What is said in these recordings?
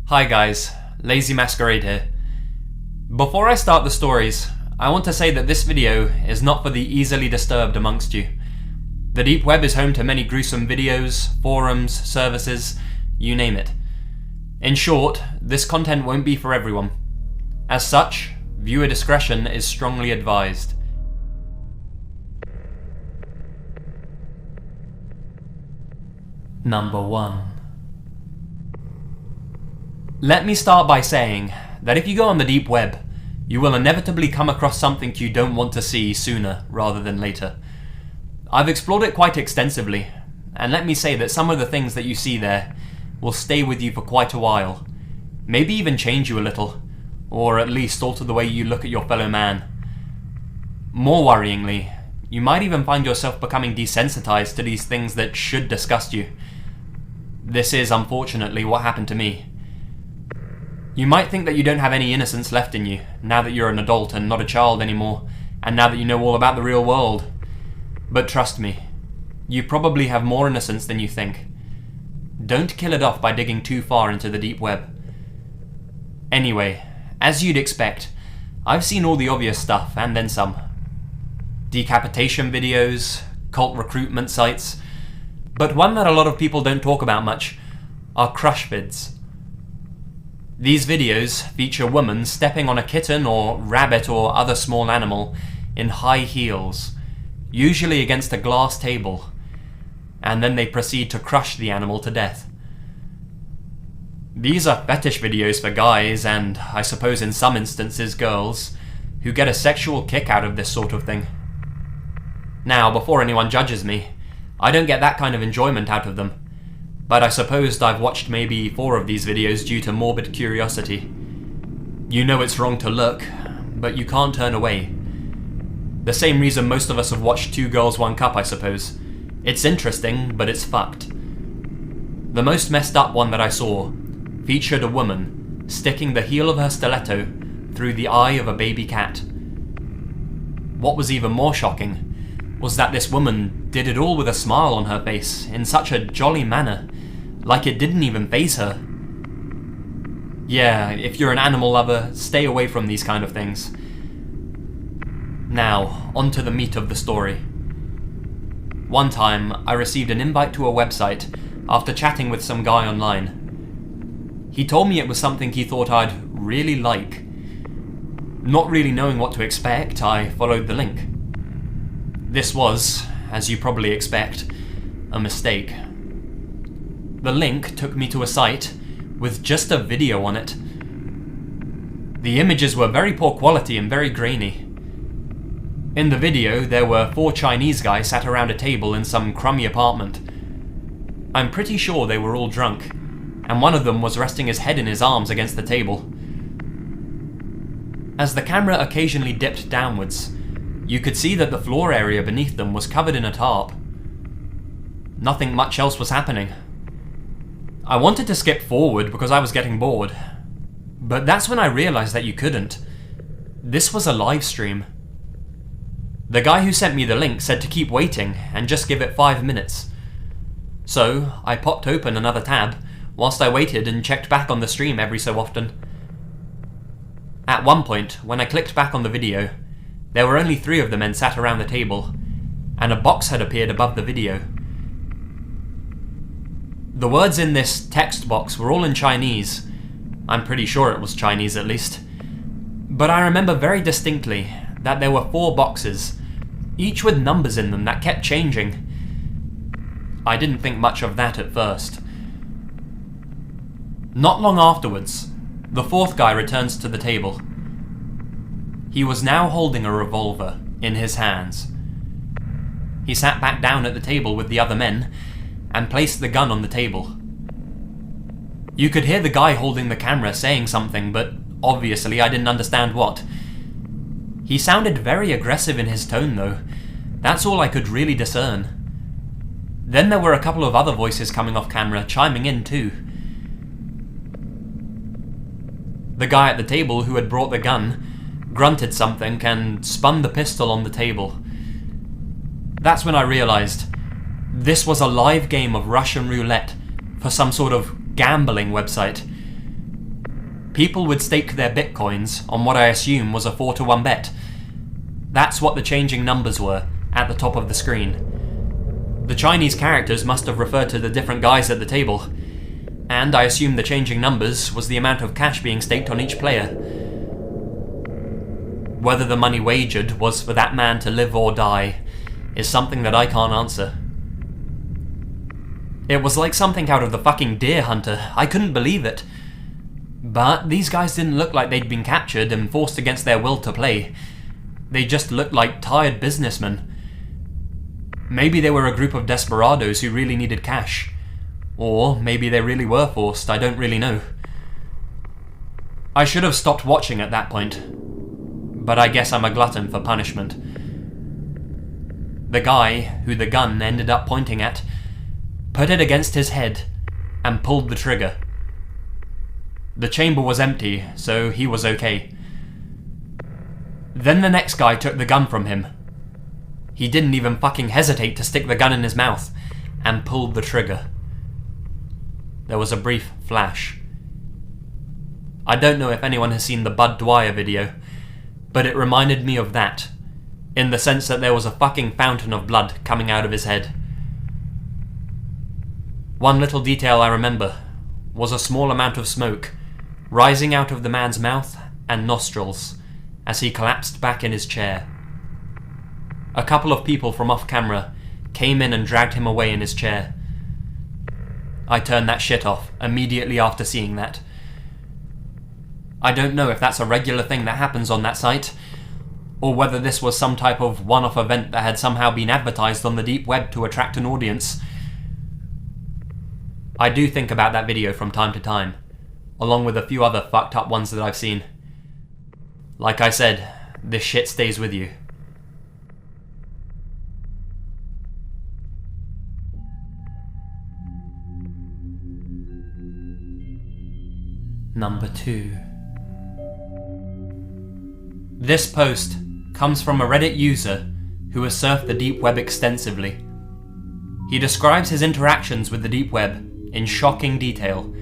Hi guys, Lazy Masquerade here. Before I start the stories, I want to say that this video is not for the easily disturbed amongst you. The deep web is home to many gruesome videos, forums, services, you name it. In short, this content won't be for everyone. As such, viewer discretion is strongly advised. Number 1. Let me start by saying that if you go on the deep web, you will inevitably come across something you don't want to see sooner rather than later. I've explored it quite extensively, and let me say that some of the things that you see there will stay with you for quite a while, maybe even change you a little, or at least alter the way you look at your fellow man. More worryingly, you might even find yourself becoming desensitized to these things that should disgust you. This is unfortunately what happened to me. You might think that you don't have any innocence left in you, now that you're an adult and not a child anymore, and now that you know all about the real world. But trust me, you probably have more innocence than you think. Don't kill it off by digging too far into the deep web. Anyway, as you'd expect, I've seen all the obvious stuff, and then some. Decapitation videos, cult recruitment sites, but one that a lot of people don't talk about much are crush vids. These videos feature women stepping on a kitten or rabbit or other small animal in high heels, usually against a glass table, and then they proceed to crush the animal to death. These are fetish videos for guys, and I suppose in some instances girls, who get a sexual kick out of this sort of thing. Now, before anyone judges me, I don't get that kind of enjoyment out of them. But I suppose I've watched maybe 4 of these videos due to morbid curiosity. You know it's wrong to look, but you can't turn away. The same reason most of us have watched 2 Girls, 1 Cup, I suppose. It's interesting, but it's fucked. The most messed up one that I saw featured a woman sticking the heel of her stiletto through the eye of a baby cat. What was even more shocking was that this woman did it all with a smile on her face in such a jolly manner, like it didn't even faze her. Yeah, if you're an animal lover, stay away from these kind of things. Now, on to the meat of the story. One time, I received an invite to a website after chatting with some guy online. He told me it was something he thought I'd really like. Not really knowing what to expect, I followed the link. This was, as you probably expect, a mistake. The link took me to a site with just a video on it. The images were very poor quality and very grainy. In the video, there were 4 Chinese guys sat around a table in some crummy apartment. I'm pretty sure they were all drunk, and one of them was resting his head in his arms against the table. As the camera occasionally dipped downwards, you could see that the floor area beneath them was covered in a tarp. Nothing much else was happening. I wanted to skip forward because I was getting bored, but that's when I realized that you couldn't. This was a live stream. The guy who sent me the link said to keep waiting and just give it 5 minutes. So I popped open another tab whilst I waited and checked back on the stream every so often. At one point, when I clicked back on the video, there were only 3 of the men sat around the table, and a box had appeared above the video. The words in this text box were all in Chinese. I'm pretty sure it was Chinese at least. But I remember very distinctly that there were 4 boxes, each with numbers in them that kept changing. I didn't think much of that at first. Not long afterwards, the 4th guy returns to the table. He was now holding a revolver in his hands. He sat back down at the table with the other men and placed the gun on the table. You could hear the guy holding the camera saying something, but obviously I didn't understand what. He sounded very aggressive in his tone though. That's all I could really discern. Then there were a couple of other voices coming off camera chiming in too. The guy at the table who had brought the gun grunted something and spun the pistol on the table. That's when I realized this was a live game of Russian roulette for some sort of gambling website. people would stake their bitcoins on what I assume was a 4-to-1 bet. That's what the changing numbers were at the top of the screen. The Chinese characters must have referred to the different guys at the table, and I assume the changing numbers was the amount of cash being staked on each player. Whether the money wagered was for that man to live or die is something that I can't answer. It was like something out of the fucking Deer Hunter. I couldn't believe it. But these guys didn't look like they'd been captured and forced against their will to play. They just looked like tired businessmen. Maybe they were a group of desperados who really needed cash. Or maybe they really were forced, I don't really know. I should have stopped watching at that point, but I guess I'm a glutton for punishment. The guy who the gun ended up pointing at put it against his head and pulled the trigger. The chamber was empty, so he was okay. Then the next guy took the gun from him. He didn't even fucking hesitate to stick the gun in his mouth and pulled the trigger. There was a brief flash. I don't know if anyone has seen the Bud Dwyer video, but it reminded me of that, in the sense that there was a fucking fountain of blood coming out of his head. One little detail I remember was a small amount of smoke rising out of the man's mouth and nostrils as he collapsed back in his chair. A couple of people from off camera came in and dragged him away in his chair. I turned that shit off immediately after seeing that. I don't know if that's a regular thing that happens on that site, or whether this was some type of one-off event that had somehow been advertised on the deep web to attract an audience. I do think about that video from time to time, along with a few other fucked up ones that I've seen. Like I said, this shit stays with you. Number 2. This post comes from a Reddit user who has surfed the deep web extensively. He describes his interactions with the deep web in shocking detail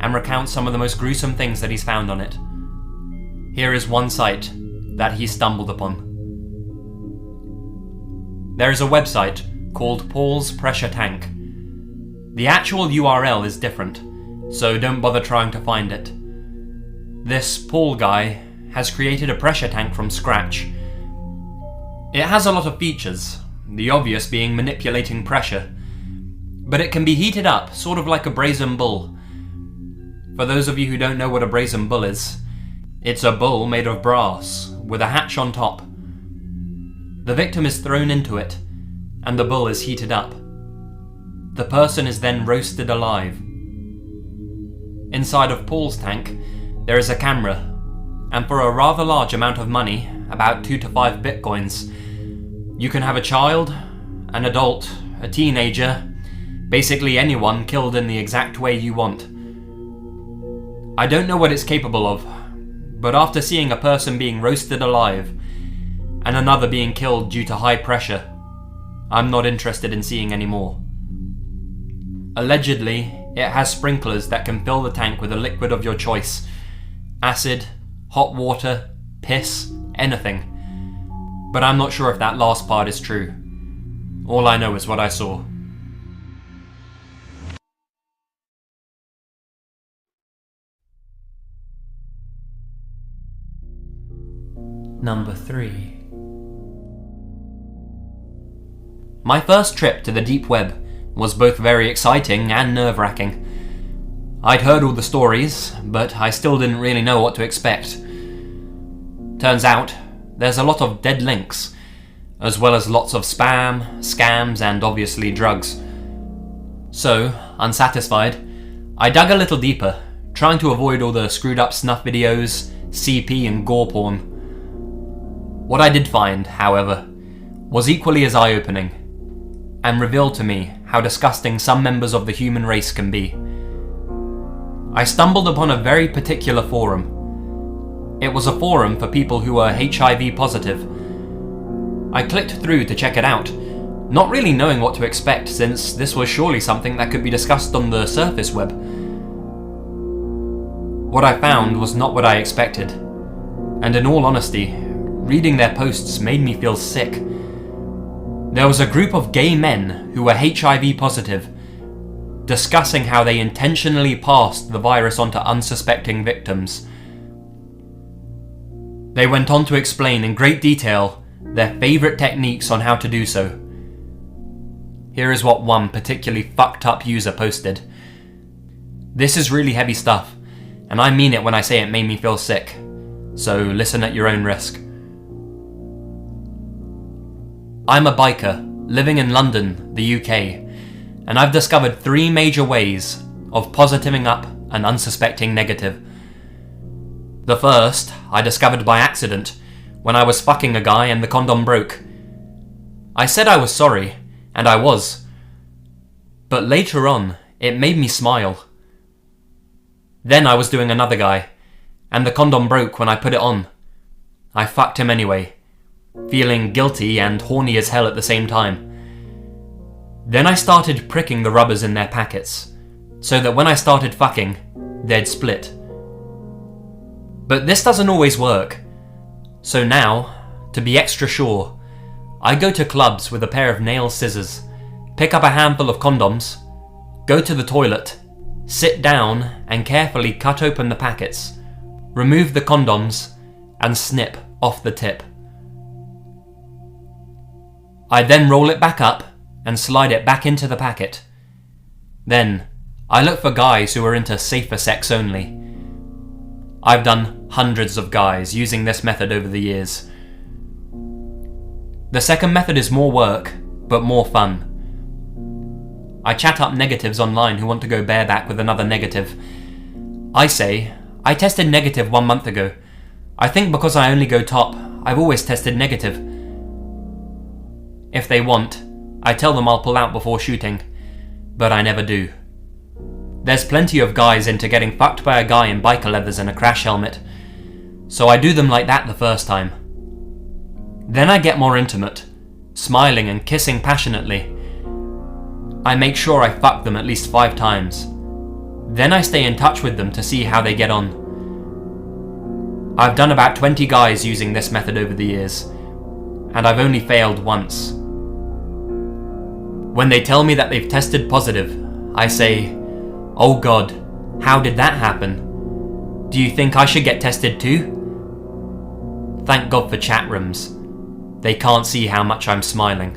and recounts some of the most gruesome things that he's found on it. Here is one site that he stumbled upon. There is a website called Paul's Pressure Tank. The actual URL is different, so don't bother trying to find it. This Paul guy has created a pressure tank from scratch. It has a lot of features, the obvious being manipulating pressure, but it can be heated up, sort of like a brazen bull. For those of you who don't know what a brazen bull is, it's a bull made of brass, with a hatch on top. The victim is thrown into it, and the bull is heated up. The person is then roasted alive. Inside of Paul's tank, there is a camera, and for a rather large amount of money, about 2 to 5 bitcoins, you can have a child, an adult, a teenager, basically anyone killed in the exact way you want. I don't know what it's capable of, but after seeing a person being roasted alive, and another being killed due to high pressure, I'm not interested in seeing any more. Allegedly, it has sprinklers that can fill the tank with a liquid of your choice. Acid, hot water, piss, anything. But I'm not sure if that last part is true. All I know is what I saw. Number 3. My first trip to the deep web was both very exciting and nerve-wracking. I'd heard all the stories, but I still didn't really know what to expect. Turns out, there's a lot of dead links, as well as lots of spam, scams, and obviously drugs. So, unsatisfied, I dug a little deeper, trying to avoid all the screwed up snuff videos, CP and gore porn. What I did find, however, was equally as eye-opening, and revealed to me how disgusting some members of the human race can be. I stumbled upon a very particular forum. It was a forum for people who were HIV positive. I clicked through to check it out, not really knowing what to expect since this was surely something that could be discussed on the surface web. What I found was not what I expected, and in all honesty, reading their posts made me feel sick. There was a group of gay men who were HIV positive, discussing how they intentionally passed the virus on to unsuspecting victims. They went on to explain in great detail their favourite techniques on how to do so. Here is what one particularly fucked up user posted. This is really heavy stuff, and I mean it when I say it made me feel sick, so listen at your own risk. I'm a biker, living in London, the UK, and I've discovered 3 major ways of positiving up an unsuspecting negative. The first, I discovered by accident, when I was fucking a guy and the condom broke. I said I was sorry, and I was. But later on, it made me smile. Then I was doing another guy, and the condom broke when I put it on. I fucked him anyway, feeling guilty and horny as hell at the same time. Then I started pricking the rubbers in their packets, so that when I started fucking, they'd split. But this doesn't always work. So now, to be extra sure, I go to clubs with a pair of nail scissors, pick up a handful of condoms, go to the toilet, sit down and carefully cut open the packets, remove the condoms, and snip off the tip. I then roll it back up and slide it back into the packet. Then, I look for guys who are into safer sex only. I've done hundreds of guys using this method over the years. The second method is more work, but more fun. I chat up negatives online who want to go bareback with another negative. I say, I tested negative 1 month ago. I think because I only go top, I've always tested negative. If they want, I tell them I'll pull out before shooting, but I never do. There's plenty of guys into getting fucked by a guy in biker leathers and a crash helmet, so I do them like that the first time. Then I get more intimate, smiling and kissing passionately. I make sure I fuck them at least 5 times. Then I stay in touch with them to see how they get on. I've done about 20 guys using this method over the years, and I've only failed once. When they tell me that they've tested positive, I say, "Oh God, how did that happen? Do you think I should get tested too?" Thank God for chat rooms. They can't see how much I'm smiling.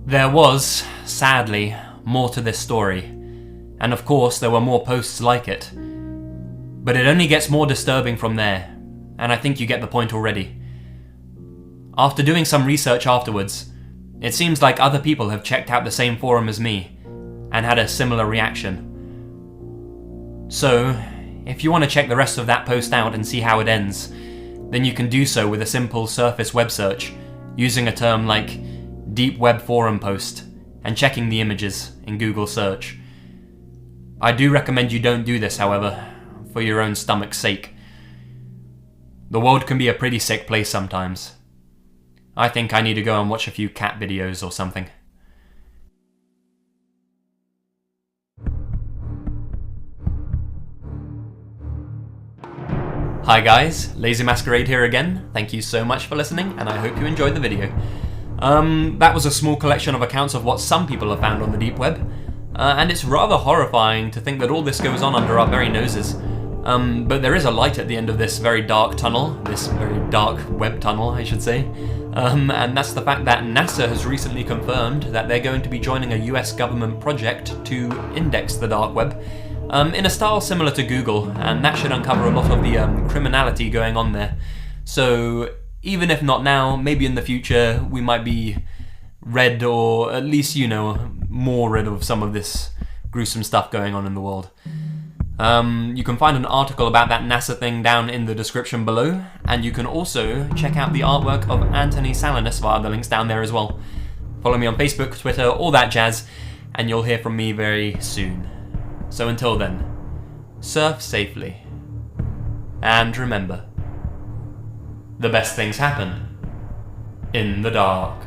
There was, sadly, more to this story, and of course there were more posts like it. But it only gets more disturbing from there, and I think you get the point already. After doing some research afterwards, it seems like other people have checked out the same forum as me, and had a similar reaction. So, if you want to check the rest of that post out and see how it ends, then you can do so with a simple surface web search, using a term like deep web forum post, and checking the images in Google search. I do recommend you don't do this, however, for your own stomach's sake. The world can be a pretty sick place sometimes. I think I need to go and watch a few cat videos or something. Hi guys, Lazy Masquerade here again. Thank you so much for listening, and I hope you enjoyed the video. That was a small collection of accounts of what some people have found on the deep web, and it's rather horrifying to think that all this goes on under our very noses. But there is a light at the end of this very dark tunnel, this very dark web tunnel, I should say, and that's the fact that NASA has recently confirmed that they're going to be joining a US government project to index the dark web, in a style similar to Google, and that should uncover a lot of the criminality going on there. So even if not now, maybe in the future we might be rid, or at least, you know, more rid of some of this gruesome stuff going on in the world. You can find an article about that NASA thing down in the description below, and you can also check out the artwork of Anthony Salinas via the links down there as well. Follow me on Facebook, Twitter, all that jazz, and you'll hear from me very soon. So until then, surf safely, and remember, the best things happen in the dark.